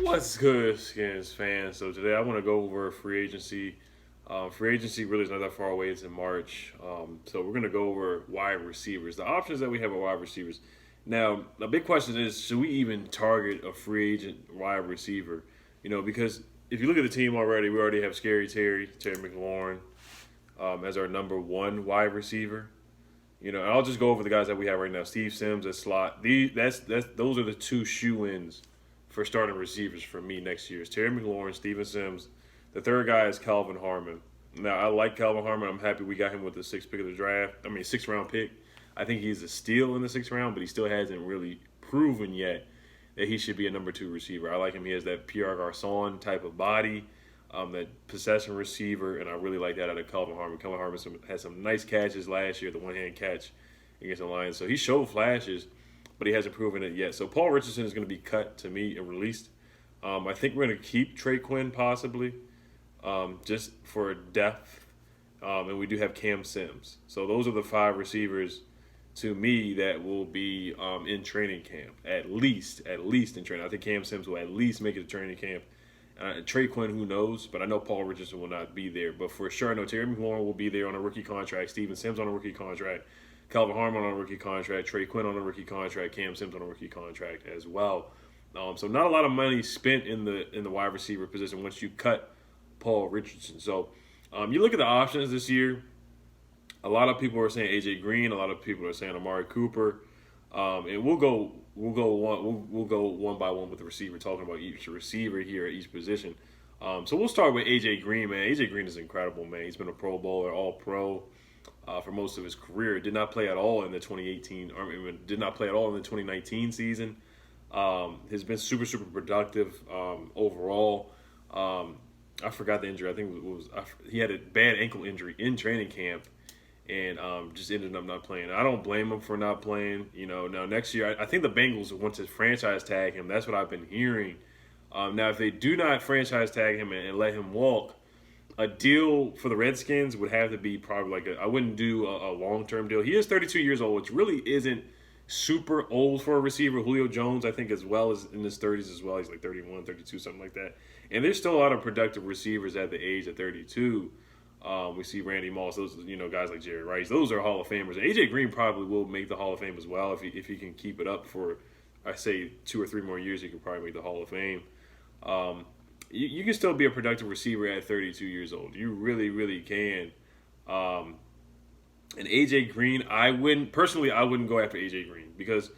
What's good, Skins fans? So today I want to go over free agency. Free agency really is not that far away. It's in March. So we're going to go over wide receivers, the options that we have at wide receivers. Now, the big question is, should we even target a free agent wide receiver? Because if you look at the team already, we already have Terry McLaurin as our number one wide receiver. And I'll just go over the guys that we have right now. Steve Sims at slot. Those are the two shoe-ins for starting receivers for me next year. It's Terry McLaurin, Steven Sims. The third guy is Calvin Harmon. Now, I like Calvin Harmon. I'm happy we got him with the sixth round pick. I think he's a steal in the sixth round, but he still hasn't really proven yet that he should be a number two receiver. I like him. He has that Pierre Garçon type of body, that possession receiver, and I really like that out of Calvin Harmon. Calvin Harmon had some nice catches last year, the one-hand catch against the Lions. So he showed flashes, but he hasn't proven it yet. So Paul Richardson is going to be cut to me and released. I think we're going to keep Trey Quinn possibly, just for depth. And we do have Cam Sims. So those are the five receivers to me that will be in training camp, at least in training. I think Cam Sims will at least make it to training camp. Trey Quinn, who knows? But I know Paul Richardson will not be there. But for sure, I know Terry McLaurin will be there on a rookie contract. Steven Sims on a rookie contract. Calvin Harmon on a rookie contract. Trey Quinn on a rookie contract. Cam Sims on a rookie contract as well. So not a lot of money spent in the wide receiver position once you cut Paul Richardson. So you look at the options this year. A lot of people are saying AJ Green. A lot of people are saying Amari Cooper. And we'll go one by one with the receiver, talking about each receiver here at each position. So we'll start with AJ Green, man. AJ Green is incredible, man. He's been a Pro Bowler, All Pro for most of his career. Did not play at all in the 2019 season. Has been super productive overall. I forgot the injury. I think he had a bad ankle injury in training camp. And just ended up not playing. I don't blame him for not playing. Now next year, I think the Bengals want to franchise tag him. That's what I've been hearing. Now, if they do not franchise tag him and let him walk, a deal for the Redskins would have to be probably I wouldn't do a long-term deal. He is 32 years old, which really isn't super old for a receiver. Julio Jones, I think, as well, is in his 30s as well. He's like 31, 32, something like that. And there's still a lot of productive receivers at the age of 32. We see Randy Moss, those guys like Jerry Rice. Those are Hall of Famers. AJ Green probably will make the Hall of Fame as well if he can keep it up for, I say, 2 or 3 more years. He could probably make the Hall of Fame. You can still be a productive receiver at 32 years old. You really can. And AJ Green, I wouldn't go after AJ Green because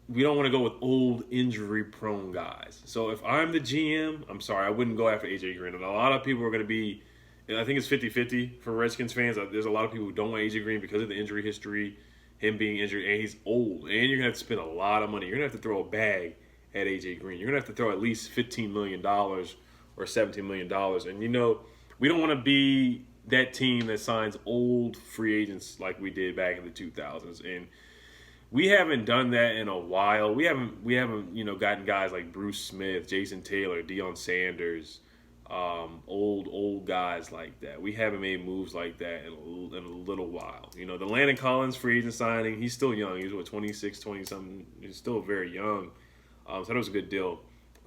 we don't want to go with old injury-prone guys. So if I'm the GM, I'm sorry, I wouldn't go after AJ Green. And a lot of people are going to be. I think it's 50-50 for Redskins fans. There's a lot of people who don't want AJ Green because of the injury history, him being injured, and he's old. And you're going to have to spend a lot of money. You're going to have to throw a bag at AJ Green. You're going to have to throw at least $15 million or $17 million. And, we don't want to be that team that signs old free agents like we did back in the 2000s. And we haven't done that in a while. We haven't gotten guys like Bruce Smith, Jason Taylor, Deion Sanders, old guys like that. We haven't made moves like that in a little while. The Landon Collins free agent signing, he's still young. He's 26, 20-something. He's still very young. So that was a good deal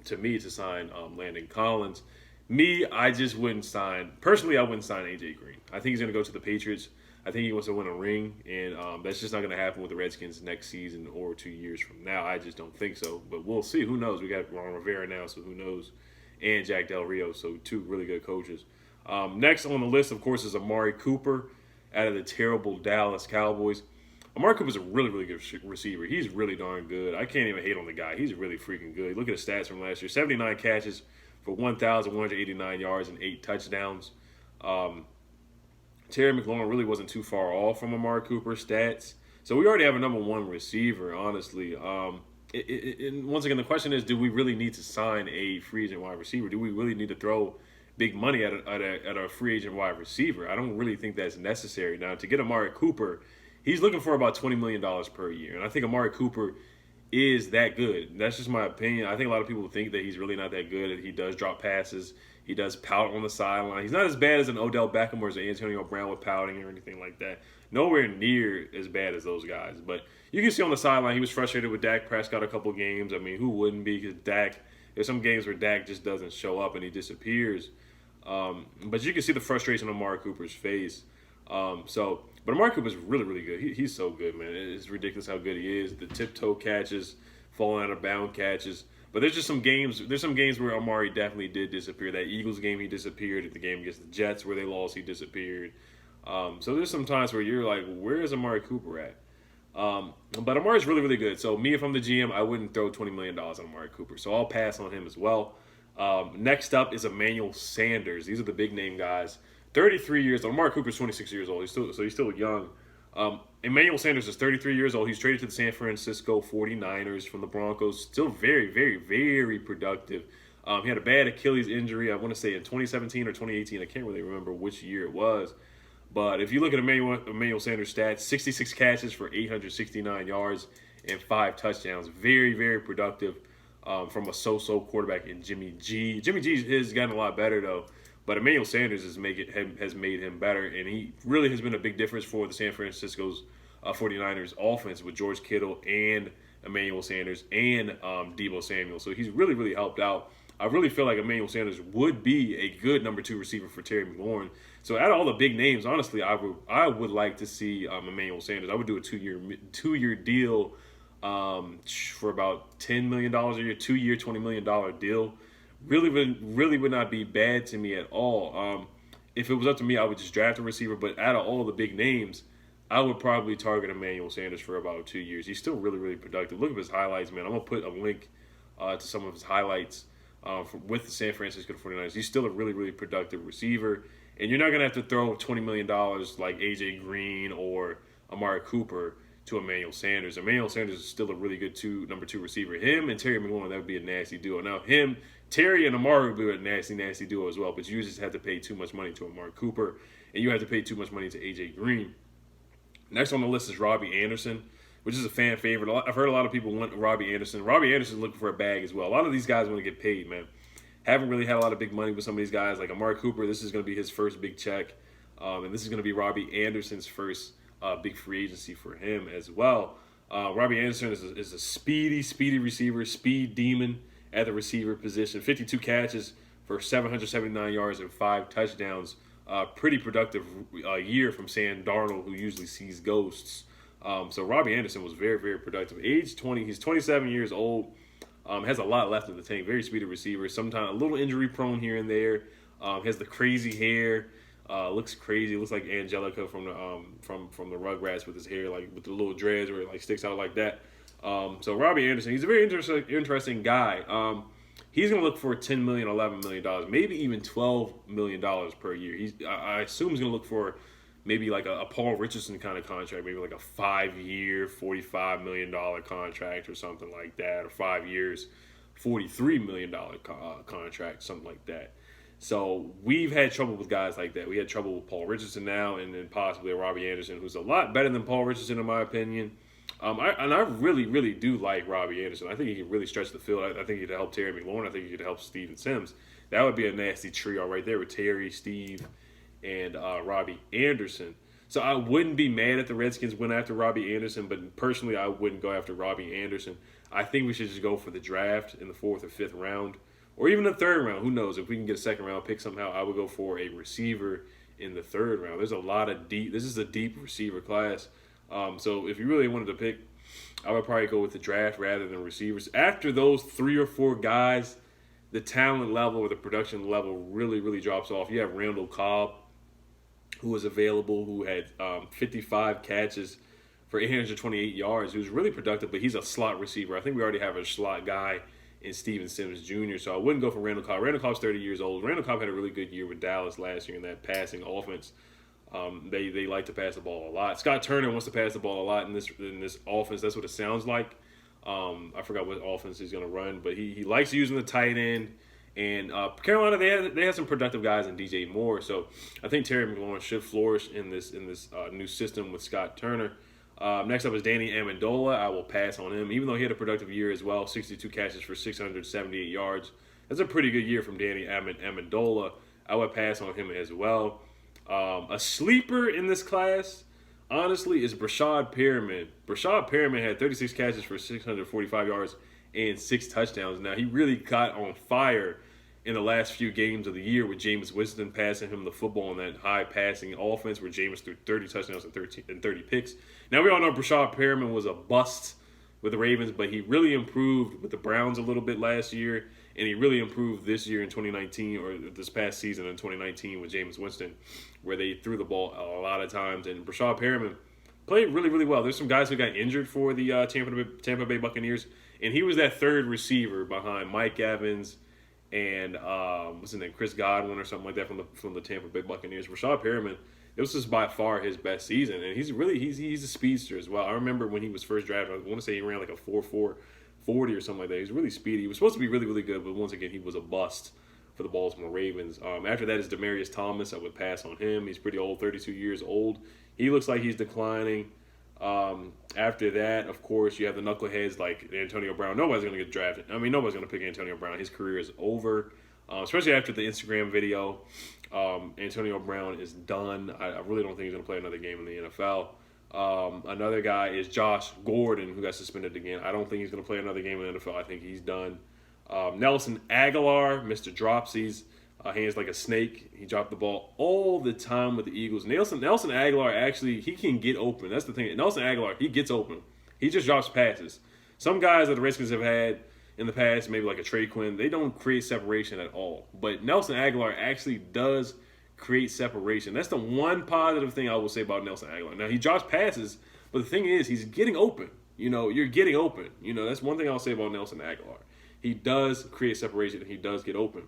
to me to sign Landon Collins. Me, I just wouldn't sign. Personally, I wouldn't sign AJ Green. I think he's going to go to the Patriots. I think he wants to win a ring, and that's just not going to happen with the Redskins next season or 2 years from now. I just don't think so. But we'll see. Who knows? We got Ron Rivera now, so who knows? And Jack Del Rio, so 2 really good coaches. Next on the list, of course, is Amari Cooper out of the terrible Dallas Cowboys. Amari Cooper is a really good receiver. He's really darn good. I can't even hate on the guy. He's really freaking good. Look at his stats from last year. 79 catches for 1,189 yards and 8 touchdowns. Terry McLaurin really wasn't too far off from Amari Cooper's stats. So we already have a number one receiver, honestly. And once again, the question is, do we really need to sign a free agent wide receiver? Do we really need to throw big money at a free agent wide receiver? I don't really think that's necessary. Now, to get Amari Cooper, he's looking for about $20 million per year. And I think Amari Cooper is that good. That's just my opinion. I think a lot of people think that he's really not that good. He does drop passes. He does pout on the sideline. He's not as bad as an Odell Beckham or as an Antonio Brown with pouting or anything like that. Nowhere near as bad as those guys. But you can see on the sideline he was frustrated with Dak Prescott a couple games. I mean, who wouldn't be? Because Dak There's some games where Dak just doesn't show up and he disappears. But you can see the frustration on Amari Cooper's face. But Amari Cooper's really, really good. He's so good, man. It's ridiculous how good he is. The tiptoe catches, falling out of bound catches. But there's just some games. There's some games where Amari definitely did disappear. That Eagles game, he disappeared. At the game against the Jets, where they lost, he disappeared. So there's some times where you're like, where is Amari Cooper at? But Amari's really, really good. So me, if I'm the GM, I wouldn't throw $20 million on Amari Cooper. So I'll pass on him as well. Next up is Emmanuel Sanders. These are the big name guys. 33 years old. Amari Cooper's 26 years old. He's still young. Emmanuel Sanders is 33 years old. He's traded to the San Francisco 49ers from the Broncos. Still very, very, very productive. He had a bad Achilles injury, I want to say in 2017 or 2018. I can't really remember which year it was. But if you look at Emmanuel Sanders' stats, 66 catches for 869 yards and 5 touchdowns. Very, very productive from a so-so quarterback in Jimmy G. Jimmy G has gotten a lot better, though. But Emmanuel Sanders has made him better, and he really has been a big difference for the San Francisco's 49ers offense with George Kittle and Emmanuel Sanders and Deebo Samuel. So he's really, really helped out. I really feel like Emmanuel Sanders would be a good number 2 receiver for Terry McLaurin. So out of all the big names, honestly, I would like to see Emmanuel Sanders. I would do a two-year deal for about $10 million a year, 2-year, $20 million deal. Really would not be bad to me at all. If it was up to me, I would just draft a receiver. But out of all the big names, I would probably target Emmanuel Sanders for about 2 years. He's still really, really productive. Look at his highlights, man. I'm going to put a link to some of his highlights with the San Francisco 49ers. He's still a really, really productive receiver. And you're not going to have to throw $20 million like A.J. Green or Amari Cooper to Emmanuel Sanders. Emmanuel Sanders is still a really good number 2 receiver. Him and Terry McLaurin, that would be a nasty duo. Now, Terry and Amari would be a nasty, nasty duo as well, but you just have to pay too much money to Amari Cooper, and you have to pay too much money to A.J. Green. Next on the list is Robbie Anderson, which is a fan favorite. I've heard a lot of people want Robbie Anderson. Robbie Anderson is looking for a bag as well. A lot of these guys want to get paid, man. Haven't really had a lot of big money with some of these guys. Like Amari Cooper, this is going to be his first big check, and this is going to be Robbie Anderson's first big free agency for him as well. Robbie Anderson is a speedy receiver, speed demon at the receiver position. 52 catches for 779 yards and 5 touchdowns. Pretty productive year from Sam Darnold, who usually sees ghosts. So Robbie Anderson was very, very productive. Age 20, he's 27 years old. Has a lot left in the tank. Very speedy receiver. Sometimes a little injury prone here and there. Has the crazy hair. Looks crazy. Looks like Angelica from the Rugrats with his hair, like with the little dreads where it like sticks out like that. So Robbie Anderson, he's a very interesting guy. He's going to look for $10 million, $11 million, maybe even $12 million per year. I assume he's going to look for maybe like a Paul Richardson kind of contract, maybe like a 5-year, $45 million contract or something like that, or 5 years, $43 million contract, something like that. So we've had trouble with guys like that. We had trouble with Paul Richardson now, and then possibly a Robbie Anderson, who's a lot better than Paul Richardson in my opinion. I really, really do like Robbie Anderson. I think he can really stretch the field. I think he could help Terry McLaurin. I think he could help Steven Sims. That would be a nasty trio right there with Terry, Steve, and Robbie Anderson. So I wouldn't be mad if the Redskins went after Robbie Anderson, but personally I wouldn't go after Robbie Anderson. I think we should just go for the draft in the 4th or 5th round, or even the 3rd round. Who knows? If we can get a 2nd round pick somehow, I would go for a receiver in the 3rd round. There's a lot of this is a deep receiver class. So if you really wanted to pick, I would probably go with the draft rather than receivers. After those 3 or 4 guys, the talent level or the production level really, really drops off. You have Randall Cobb, who was available, who had 55 catches for 828 yards. He was really productive, but he's a slot receiver. I think we already have a slot guy in Steven Sims Jr., so I wouldn't go for Randall Cobb. Randall Cobb's 30 years old. Randall Cobb had a really good year with Dallas last year in that passing offense. They like to pass the ball a lot. Scott Turner wants to pass the ball a lot in this offense. That's what it sounds like. I forgot what offense he's going to run, but he likes using the tight end. And Carolina, they had some productive guys in DJ Moore. So I think Terry McLaurin should flourish in this new system with Scott Turner. Next up is Danny Amendola. I will pass on him, even though he had a productive year as well. 62 catches for 678 yards. That's a pretty good year from Danny Amendola. I would pass on him as well. A sleeper in this class, honestly, is Rashad Perriman. Rashad Perriman had 36 catches for 645 yards and 6 touchdowns. Now, he really got on fire in the last few games of the year with Jameis Winston passing him the football in that high passing offense where Jameis threw 30 touchdowns and 30 picks. Now, we all know Rashad Perriman was a bust with the Ravens, but he really improved with the Browns a little bit last year, and he really improved this year in 2019, or this past season in 2019 with Jameis Winston, where they threw the ball a lot of times. And Rashad Perriman played really, really well. There's some guys who got injured for the Tampa Bay Buccaneers, and he was that third receiver behind Mike Evans and what's his name, Chris Godwin or something like that from the Tampa Bay Buccaneers. Rashad Perriman, it was just by far his best season, and he's a speedster as well. I remember when he was first drafted, I want to say he ran like a 4.4 40 or something like that. He was really speedy. He was supposed to be really, really good, but once again, he was a bust for the Baltimore Ravens. After that is Demaryius Thomas. I would pass on him. He's pretty old, 32 years old. He looks like he's declining. After that, of course, you have the knuckleheads like Antonio Brown. Nobody's going to get drafted. I mean, nobody's going to pick Antonio Brown. His career is over, especially after the Instagram video. Antonio Brown is done. I really don't think he's going to play another game in the NFL. Another guy is Josh Gordon, who got suspended again. I don't think he's going to play another game in the NFL. I think he's done. Nelson Aguilar, Mr. Dropsies, hands like a snake. He dropped the ball all the time with the Eagles. Nelson Aguilar, actually, he can get open. That's the thing. Nelson Aguilar, he gets open. He just drops passes. Some guys that the Redskins have had in the past, maybe like a Trey Quinn, they don't create separation at all. But Nelson Aguilar actually does create separation. That's the one positive thing I will say about Nelson Aguilar. Now, he drops passes, but the thing is, he's getting open. You know, you're getting open. You know, that's one thing I'll say about Nelson Aguilar. He does create separation, and he does get open.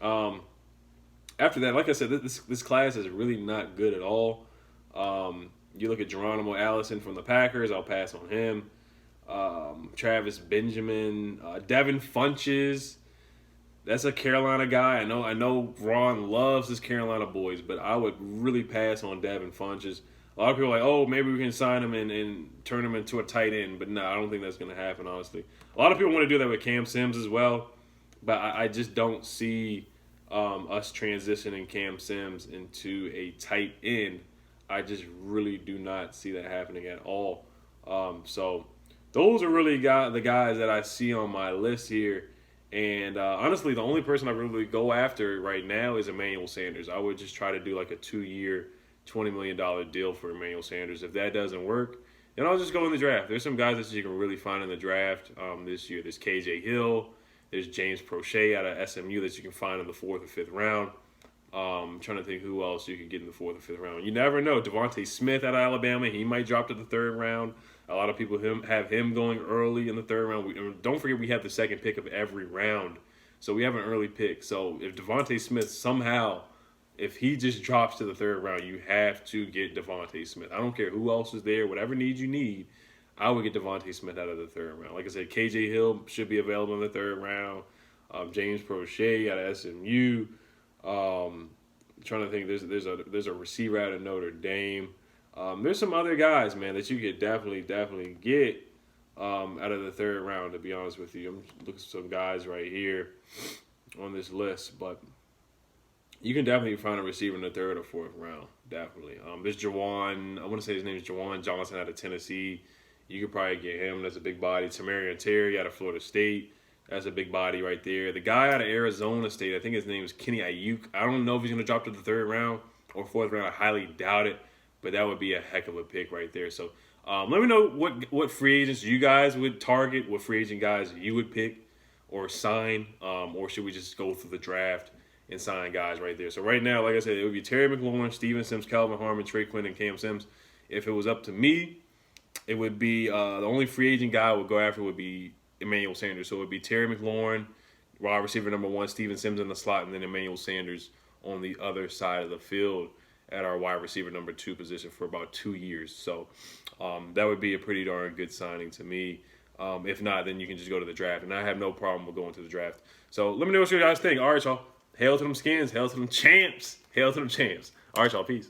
After that, like I said, this class is really not good at all. You look at Geronimo Allison from the Packers, I'll pass on him. Travis Benjamin, Devin Funchess. That's a Carolina guy. I know Ron loves his Carolina boys, but I would really pass on Devin Funchess. A lot of people are like, oh, maybe we can sign him and turn him into a tight end. But no, I don't think that's going to happen, honestly. A lot of people want to do that with Cam Sims as well, but I just don't see us transitioning Cam Sims into a tight end. I just really do not see that happening at all. So those are really the guys that I see on my list here. And honestly, the only person I really go after right now is Emmanuel Sanders. I would just try to do like a 2-year, $20 million deal for Emmanuel Sanders. If that doesn't work, then I'll just go in the draft. There's some guys that you can really find in the draft this year. There's KJ Hill. There's James Prochet out of SMU that you can find in the 4th or 5th round. I'm trying to think who else you could get in the 4th or 5th round. You never know. Devante Smith out of Alabama, he might drop to the 3rd round. A lot of people have him going early in the 3rd round. Don't forget we have the 2nd pick of every round. So we have an early pick. So if Devante Smith somehow, if he just drops to the 3rd round, you have to get Devante Smith. I don't care who else is there. Whatever need you need, I would get Devante Smith out of the 3rd round. Like I said, KJ Hill should be available in the 3rd round. James Prochet out of SMU. Trying to think, there's a receiver out of Notre Dame. There's some other guys, man, that you could definitely get out of the 3rd round, to be honest with you. I'm looking at some guys right here on this list, but you can definitely find a receiver in the 3rd or 4th round, definitely. There's Jajuan, I want to say his name is Jajuan Johnson out of Tennessee. You could probably get him. That's a big body. Tamarian Terry out of Florida State. That's a big body right there. The guy out of Arizona State, I think his name is Kenny Ayuk. I don't know if he's going to drop to the 3rd round or 4th round. I highly doubt it, but that would be a heck of a pick right there. So let me know what free agents you guys would target, what free agent guys you would pick or sign, or should we just go through the draft and sign guys right there? So right now, like I said, it would be Terry McLaurin, Steven Sims, Calvin Harmon, Trey Quinn, and Cam Sims. If it was up to me, it would be the only free agent guy I would go after would be Emmanuel Sanders. So it would be Terry McLaurin, wide receiver number 1, Steven Sims in the slot, and then Emmanuel Sanders on the other side of the field at our wide receiver number 2 position for about 2 years. So that would be a pretty darn good signing to me. If not, then you can just go to the draft. And I have no problem with going to the draft. So let me know what you guys think. All right, y'all. Hail to them Skins. Hail to them champs. Hail to them champs. All right, y'all. Peace.